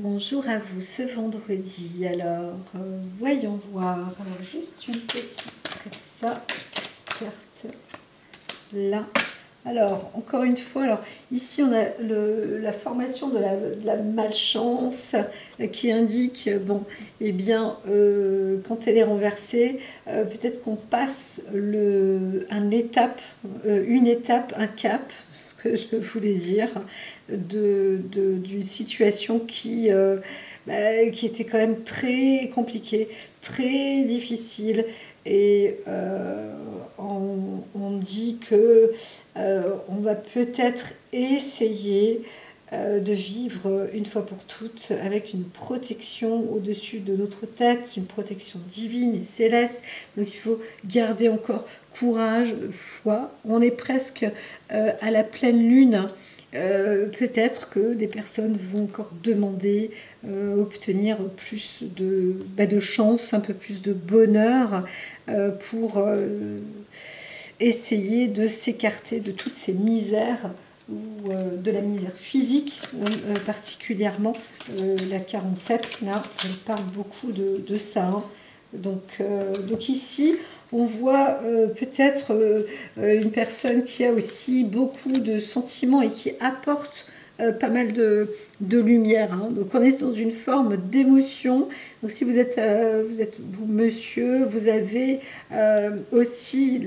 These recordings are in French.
Bonjour à vous ce vendredi. Alors, voyons voir. Alors, juste une petite comme ça, carte là. Alors, encore une fois, alors ici on a la formation de la malchance qui indique, bon, eh bien, quand elle est renversée, peut-être qu'on passe une étape, un cap, ce que je voulais dire, d'une situation qui était quand même très compliquée, très difficile. Et on dit que on va peut-être essayer de vivre une fois pour toutes avec une protection au-dessus de notre tête, une protection divine et céleste. Donc il faut garder encore courage, foi. On est presque à la pleine lune. Peut-être que des personnes vont encore demander obtenir plus de chance, un peu plus de bonheur pour essayer de s'écarter de toutes ces misères ou de la misère physique particulièrement. La 47, là, elle parle beaucoup de ça. Hein. Donc ici, on voit peut-être une personne qui a aussi beaucoup de sentiments et qui apporte pas mal de lumière. Hein. Donc on est dans une forme d'émotion. Donc si vous êtes vous monsieur, vous avez aussi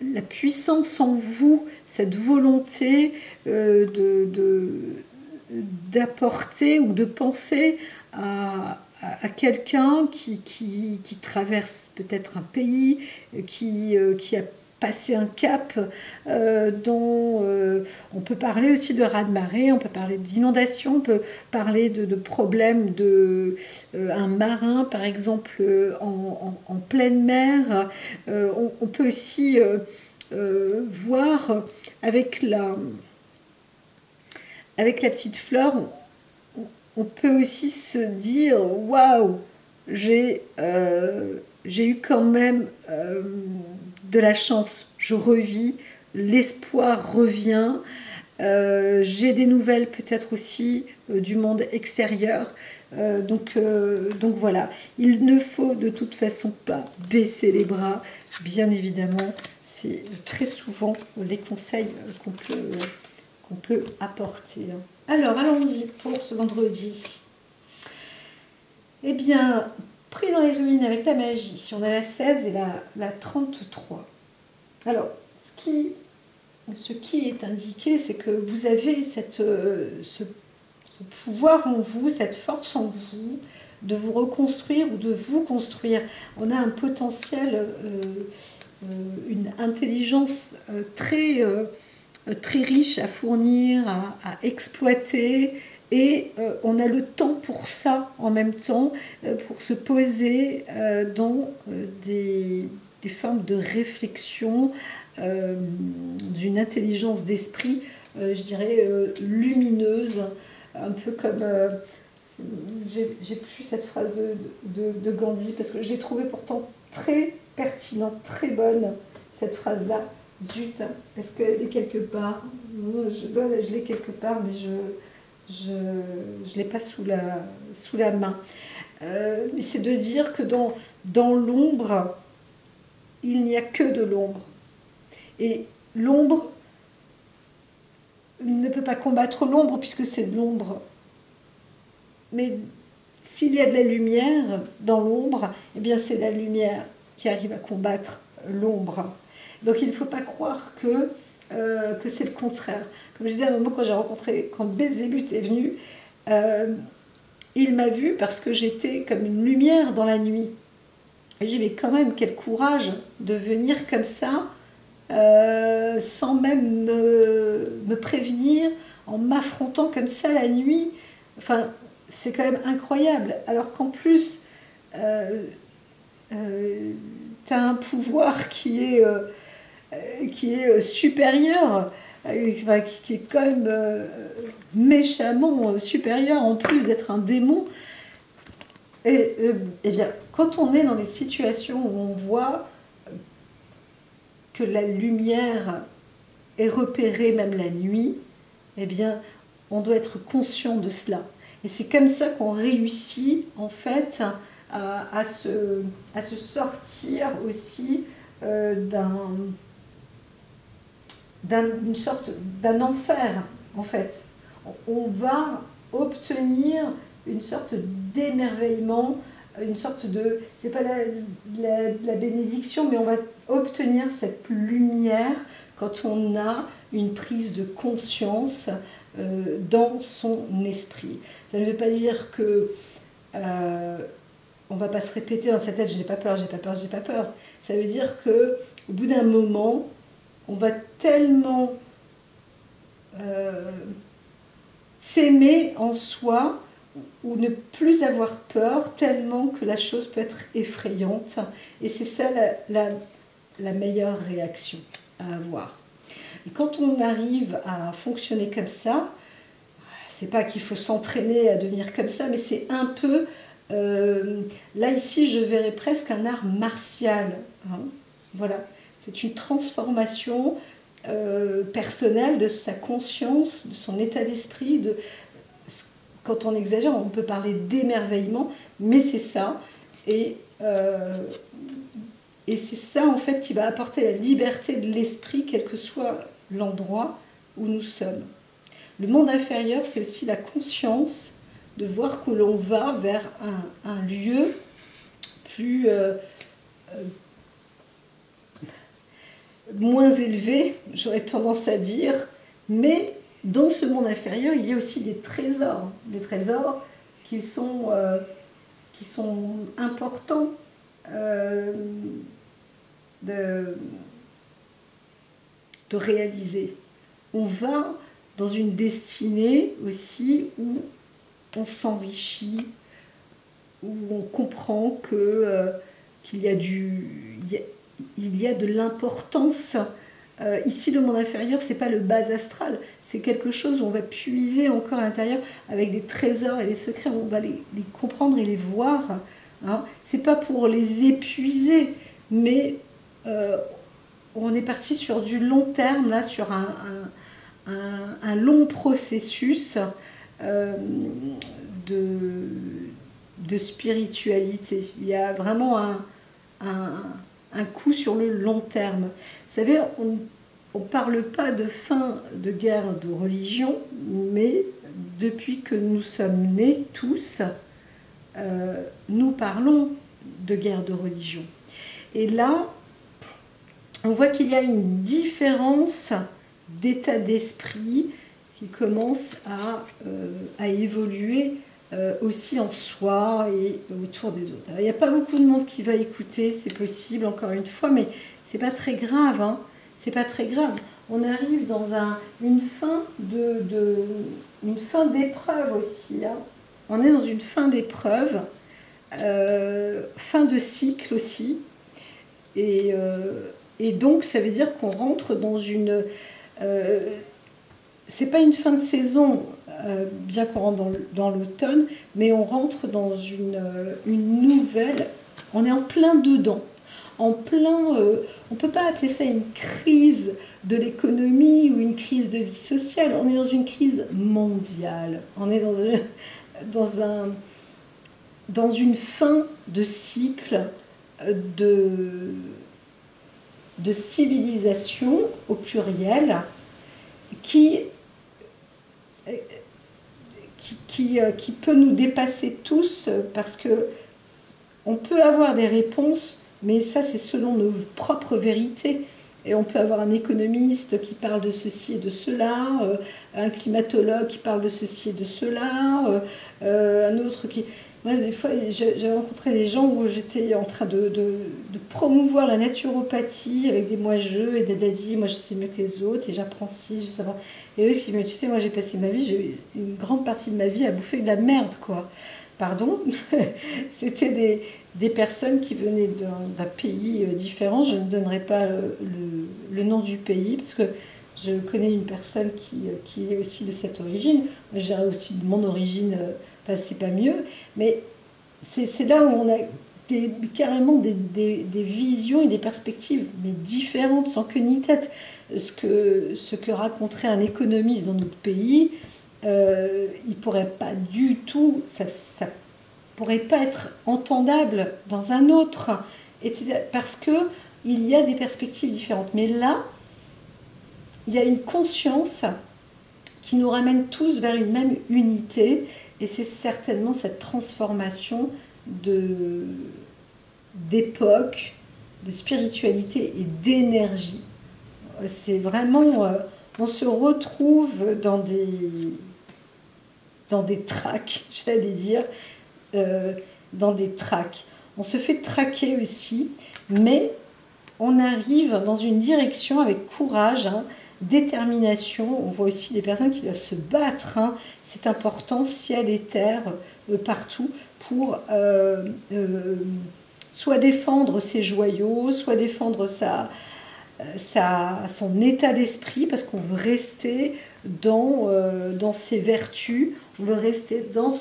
la puissance en vous, cette volonté d'apporter ou de penser à quelqu'un qui traverse peut-être un pays, qui a passé un cap, dont on peut parler aussi de raz-de-marée, on peut parler d'inondation, on peut parler de problèmes un marin par exemple en pleine mer. On peut aussi voir avec la petite fleur, on peut aussi se dire waouh, j'ai eu quand même de la chance, je revis, l'espoir revient, j'ai des nouvelles peut-être aussi du monde extérieur. Donc voilà, il ne faut de toute façon pas baisser les bras, bien évidemment, c'est très souvent les conseils qu'on peut apporter. Alors allons-y pour ce vendredi. Eh bien, pris dans les ruines avec la magie, on a la 16 et la 33. Alors, ce qui est indiqué, c'est que vous avez ce pouvoir en vous, cette force en vous, de vous reconstruire ou de vous construire. On a un potentiel, une intelligence très riche à fournir, à exploiter, et on a le temps pour ça en même temps, pour se poser dans des formes de réflexion, d'une intelligence d'esprit, je dirais, lumineuse, un peu comme... j'ai plus cette phrase de Gandhi, parce que je l'ai trouvée pourtant très pertinente, très bonne, cette phrase-là. Zut, est-ce qu'elle est quelque part? Je l'ai quelque part, mais je l'ai pas sous la main. Mais c'est de dire que dans l'ombre, il n'y a que de l'ombre. Et l'ombre ne peut pas combattre l'ombre puisque c'est de l'ombre. Mais s'il y a de la lumière dans l'ombre, eh bien c'est la lumière qui arrive à combattre l'ombre. Donc il ne faut pas croire que c'est le contraire. Comme je disais à un moment, quand Belzébuth est venu, il m'a vu parce que j'étais comme une lumière dans la nuit. Et j'ai dit, mais quand même, quel courage de venir comme ça, sans même me prévenir, en m'affrontant comme ça la nuit. Enfin, c'est quand même incroyable. Alors qu'en plus, tu as un pouvoir qui est supérieur, qui est quand même méchamment supérieur, en plus d'être un démon. Et bien, quand on est dans des situations où on voit que la lumière est repérée même la nuit, eh bien, on doit être conscient de cela. Et c'est comme ça qu'on réussit, en fait, à se sortir aussi d'une sorte d'un enfer, en fait. On va obtenir une sorte d'émerveillement, une sorte de, c'est pas la bénédiction, mais on va obtenir cette lumière quand on a une prise de conscience dans son esprit. Ça ne veut pas dire que on va pas se répéter dans sa tête, je n'ai pas peur, j'ai pas peur, j'ai pas peur. Ça veut dire que au bout d'un moment, on va tellement s'aimer en soi ou ne plus avoir peur tellement que la chose peut être effrayante. Et c'est ça la meilleure réaction à avoir. Et quand on arrive à fonctionner comme ça, c'est pas qu'il faut s'entraîner à devenir comme ça, mais c'est un peu... là, ici, je verrais presque un art martial. Hein. Voilà. C'est une transformation personnelle de sa conscience, de son état d'esprit. Quand on exagère, on peut parler d'émerveillement, mais c'est ça. Et c'est ça, en fait, qui va apporter la liberté de l'esprit, quel que soit l'endroit où nous sommes. Le monde inférieur, c'est aussi la conscience de voir que l'on va vers un lieu plus... moins élevé, j'aurais tendance à dire, mais dans ce monde inférieur, il y a aussi des trésors qui sont importants de réaliser. On va dans une destinée aussi où on s'enrichit, où on comprend qu'il y a il y a de l'importance. Ici, le monde inférieur, c'est pas le bas astral, c'est quelque chose où on va puiser encore à l'intérieur avec des trésors et des secrets, on va les comprendre et les voir. Hein. C'est pas pour les épuiser, mais on est parti sur du long terme, là, sur un long processus de spiritualité. Il y a vraiment un coup sur le long terme. Vous savez, on ne parle pas de fin de guerre de religion, mais depuis que nous sommes nés tous, nous parlons de guerre de religion. Et là, on voit qu'il y a une différence d'état d'esprit qui commence à évoluer aussi en soi et autour des autres. Alors, il n'y a pas beaucoup de monde qui va écouter, c'est possible, encore une fois, mais c'est pas très grave. Hein. C'est pas très grave. On arrive dans une fin d'épreuve aussi. Hein. On est dans une fin d'épreuve, fin de cycle aussi. Et donc, ça veut dire qu'on rentre dans une... c'est pas une fin de saison, bien qu'on rentre dans l'automne, mais on rentre dans une nouvelle... On est en plein dedans. On ne peut pas appeler ça une crise de l'économie ou une crise de vie sociale. On est dans une crise mondiale. On est dans une fin de cycle de civilisation au pluriel qui peut nous dépasser tous parce que on peut avoir des réponses, mais ça c'est selon nos propres vérités. Et on peut avoir un économiste qui parle de ceci et de cela, un climatologue qui parle de ceci et de cela, un autre qui... Moi, des fois, j'ai rencontré des gens où j'étais en train de promouvoir la naturopathie avec des moi-je et des dadis. Moi, je sais mieux que les autres et j'apprends ci, je sais pas. Et eux qui me disent, tu sais, moi, j'ai passé ma vie, j'ai une grande partie de ma vie à bouffer de la merde, quoi. Pardon. C'était des personnes qui venaient d'un pays différent. Je ne donnerai pas le nom du pays parce que je connais une personne qui est aussi de cette origine. Moi, j'ai aussi de mon origine... c'est pas mieux, mais c'est là où on a carrément des visions et des perspectives, mais différentes, sans queue ni tête. Ce que raconterait un économiste dans notre pays, il pourrait pas du tout, ça pourrait pas être entendable dans un autre, etc. Parce que il y a des perspectives différentes. Mais là, il y a une conscience qui nous ramène tous vers une même unité, et c'est certainement cette transformation d'époque, de spiritualité et d'énergie. C'est vraiment, on se retrouve dans des tracks, j'allais dire, dans des tracks. On se fait traquer aussi, mais on arrive dans une direction avec courage, hein, détermination. On voit aussi des personnes qui doivent se battre, hein. C'est important, ciel et terre, partout, pour soit défendre ses joyaux, soit défendre son état d'esprit, parce qu'on veut rester dans ses vertus, on veut rester dans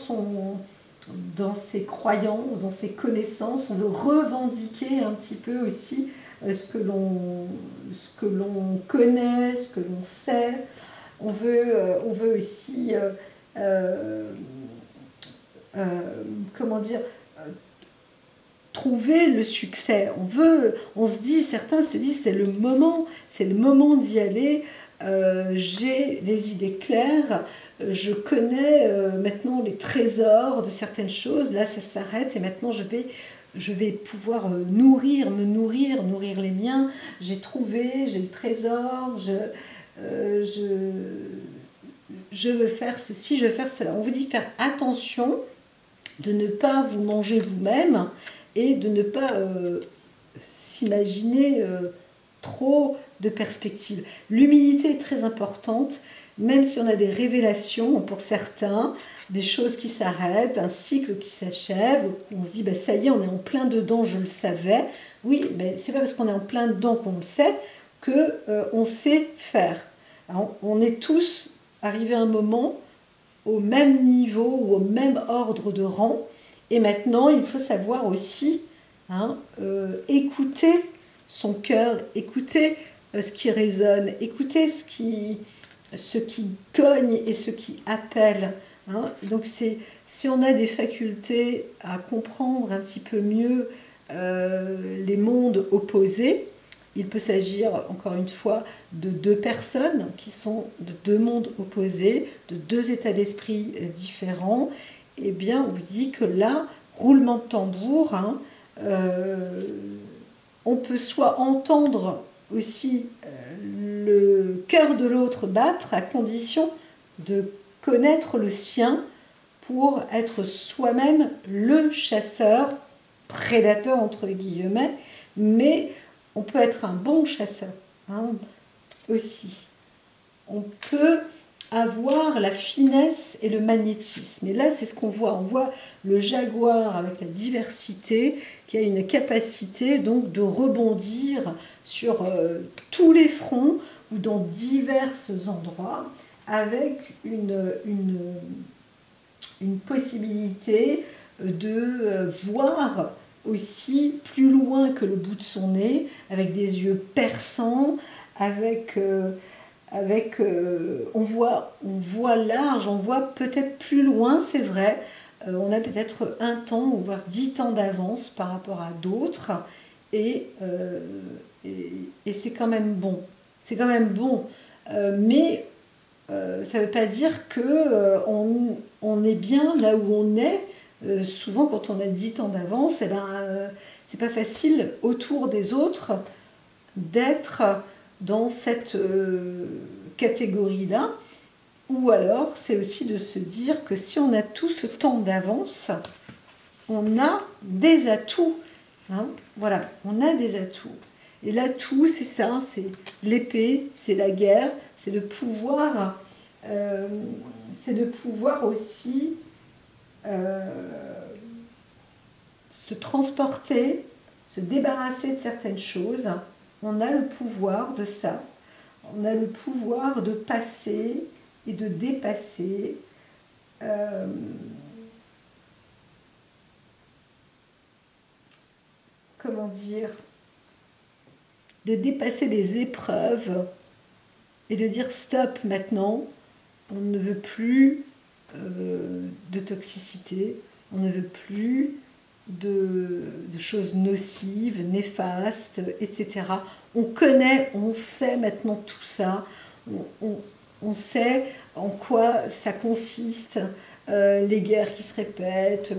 ses croyances, dans ses connaissances, on veut revendiquer un petit peu aussi ce que l'on connaît, ce que l'on sait. On veut aussi, comment dire, trouver le succès. On se dit, certains se disent, c'est le moment d'y aller. J'ai des idées claires. Je connais maintenant les trésors de certaines choses. Là, ça s'arrête et maintenant je vais pouvoir me nourrir les miens. J'ai le trésor, je veux faire ceci, je veux faire cela. On vous dit de faire attention, de ne pas vous manger vous-même et de ne pas s'imaginer trop de perspectives. L'humilité est très importante, même si on a des révélations pour certains, des choses qui s'arrêtent, un cycle qui s'achève, on se dit bah, ça y est, on est en plein dedans, je le savais. Oui, mais c'est pas parce qu'on est en plein dedans qu'on le sait que on sait faire. Alors, on est tous arrivés à un moment au même niveau ou au même ordre de rang, et maintenant il faut savoir aussi écouter son cœur, écouter ce qui résonne, écouter ce qui cogne et ce qui appelle. Donc si on a des facultés à comprendre un petit peu mieux les mondes opposés, il peut s'agir encore une fois de deux personnes qui sont de deux mondes opposés, de deux états d'esprit différents. Eh bien, on vous dit que là, roulement de tambour, on peut soit entendre aussi le cœur de l'autre battre, à condition de connaître le sien pour être soi-même le chasseur, prédateur entre guillemets, mais on peut être un bon chasseur aussi. On peut avoir la finesse et le magnétisme. Et là, c'est ce qu'on voit. On voit le jaguar avec la diversité, qui a une capacité donc de rebondir sur tous les fronts ou dans divers endroits, avec une possibilité de voir aussi plus loin que le bout de son nez, avec des yeux perçants, on voit large, on voit peut-être plus loin, c'est vrai. On a peut-être un temps, voire 10 ans d'avance par rapport à d'autres, et c'est quand même bon. C'est quand même bon. Mais ça ne veut pas dire qu'on est bien là où on est. Souvent, quand on a 10 ans d'avance, c'est pas facile autour des autres d'être dans cette catégorie-là. Ou alors, c'est aussi de se dire que si on a tout ce temps d'avance, on a des atouts. Voilà, on a des atouts. Et l'atout, c'est ça, c'est l'épée, c'est la guerre, c'est de pouvoir aussi se transporter, se débarrasser de certaines choses. On a le pouvoir de ça. On a le pouvoir de passer et de dépasser. Comment dire, de dépasser des épreuves et de dire stop maintenant, on ne veut plus de toxicité, on ne veut plus de choses nocives, néfastes, etc. On connaît, on sait maintenant tout ça, on sait en quoi ça consiste, les guerres qui se répètent,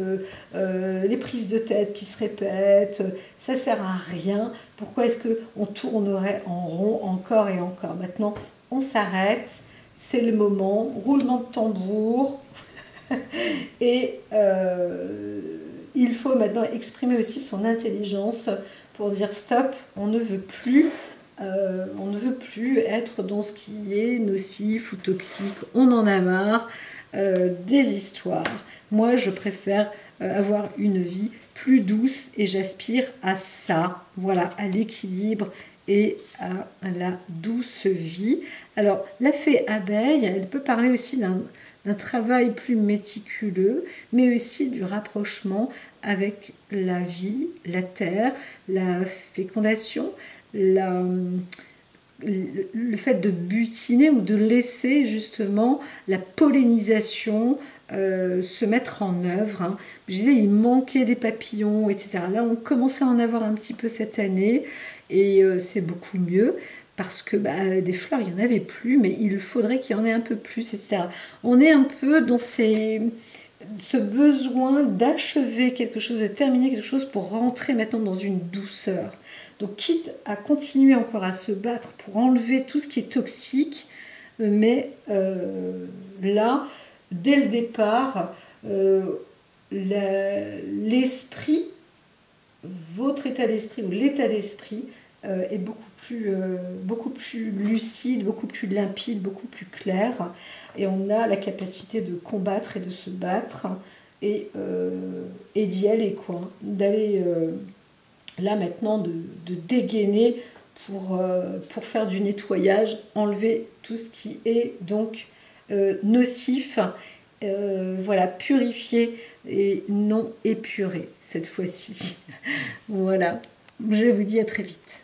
les prises de tête qui se répètent, ça sert à rien. Pourquoi est-ce qu'on tournerait en rond encore et encore? Maintenant, on s'arrête, c'est le moment, roulement de tambour, et il faut maintenant exprimer aussi son intelligence pour dire stop, on ne veut plus être dans ce qui est nocif ou toxique, on en a marre des histoires. Moi, je préfère avoir une vie plus douce et j'aspire à ça, voilà, à l'équilibre et à la douce vie. Alors, la fée abeille, elle peut parler aussi d'un travail plus méticuleux, mais aussi du rapprochement avec la vie, la terre, la fécondation, le fait de butiner ou de laisser justement la pollinisation se mettre en œuvre. Hein. Je disais, il manquait des papillons, etc. Là, on commençait à en avoir un petit peu cette année et c'est beaucoup mieux parce que des fleurs, il n'y en avait plus, mais il faudrait qu'il y en ait un peu plus, etc. On est un peu dans ce besoin d'achever quelque chose, de terminer quelque chose pour rentrer maintenant dans une douceur. Donc, quitte à continuer encore à se battre pour enlever tout ce qui est toxique, mais là, dès le départ, l'esprit, votre état d'esprit ou l'état d'esprit est beaucoup plus lucide, beaucoup plus limpide, beaucoup plus clair. Et on a la capacité de combattre et de se battre et d'y aller, quoi. D'aller là maintenant, de dégainer pour faire du nettoyage, enlever tout ce qui est donc nocif, voilà, purifié et non épuré cette fois-ci. Voilà, je vous dis à très vite.